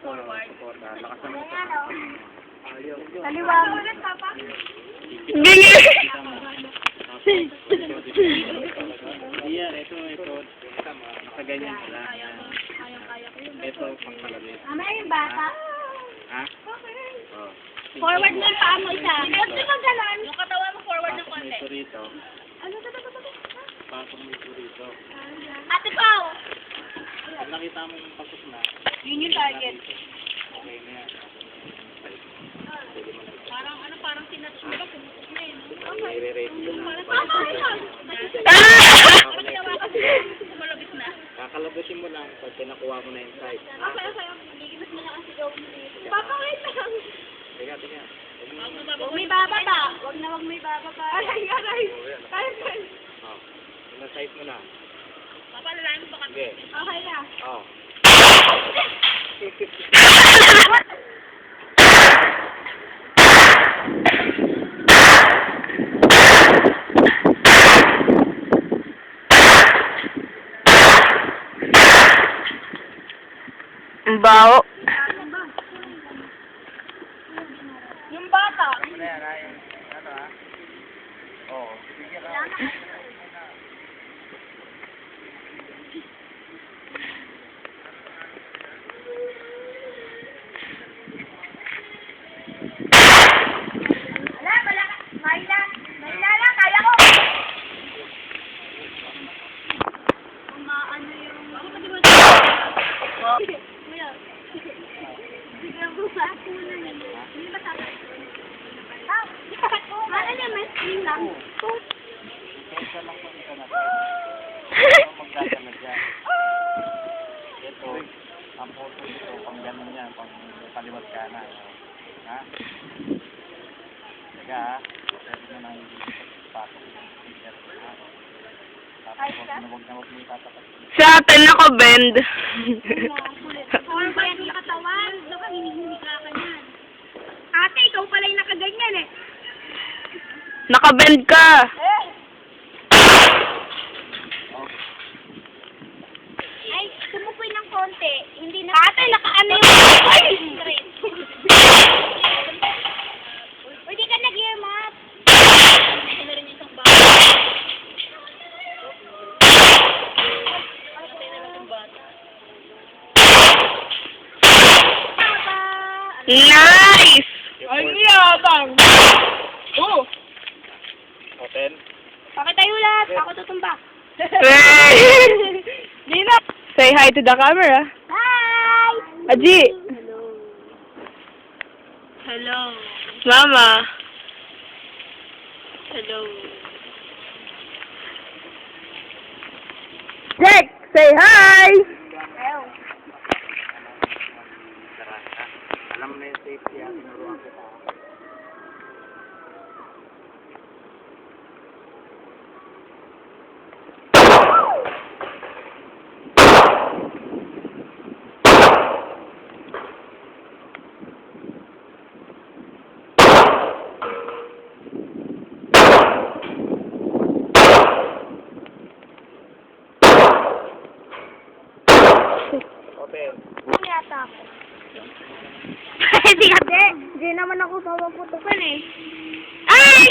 forward. Lakas naman. Kaliwa mo. Bili! Yan, ito. Nakaganyan sila. Kaya ko yun. Ito, pangkalabit. Mamaya yung bata. Ha? Oh. Forward mo yung paa mo isa. Ba't di ba ganon? Yung katawan mo forward ng Pasok mo konti. ito rito. Ano ka ba? Pasok mo ito rito. Ate Pao! Pag nakita mo yung pasok na, Yun yung target. okay na yan. Parang sinatch mo ba? Pumutok na yun. I-rate mo na. Parang ginawa kasi malabit na. Kakalabasin mo lang pag nakuha mo na yung size. Okay. Hindi mas malakas si Joe. Papa, wait lang. Tiga. Huwag may bababa. Huwag mo ibababa. Aray. Kaya. Oh. Yung size mo na. Papalalain mo baka. Sige. Okay na. Oh. Ang baho. Yung bata. Ano yan, ha? Ano, ha? Oo. Sige ka. Wala. Mahila lang. Kaya ko. Umaano yung... Kuya. Biglang bumato na yun. Hindi ba sa akin? Ah! Ano niya, may screen lang. Ito lang po ito na. Magdadala dyan. Ito, ang photo ito, pang ganun yan, pang kaliwat ka na. Ha? Kaya, pwede mo nang pasok yung sticker. Ha? Tapos, huwag na huwag mo itatapat. Sa atin naka-bend. Or ba yan yung katawan? Baka hinihingi ka yan. Ate, ikaw pala yung nakaganyan eh. Naka-bend ka. Ay, tumupoy ng konti. Hindi na... Ate, nakaano yung... Ay! Pwede ka nag-earmuff. Ito na rin yung isang bata. Patay na lang yung bata. Nice! Ay, niyabang! Oh! Open. Pakitayo lahat. Ako tutumba. Nina! Say hi to the camera. Hi! Aji! Hello. Mama! Hello. Jack! Say hi! Alam mo na yung safety, ha? Tinuruan kita. Open. Ano yata ako? Hindi naman ako papaputukan eh. Ay!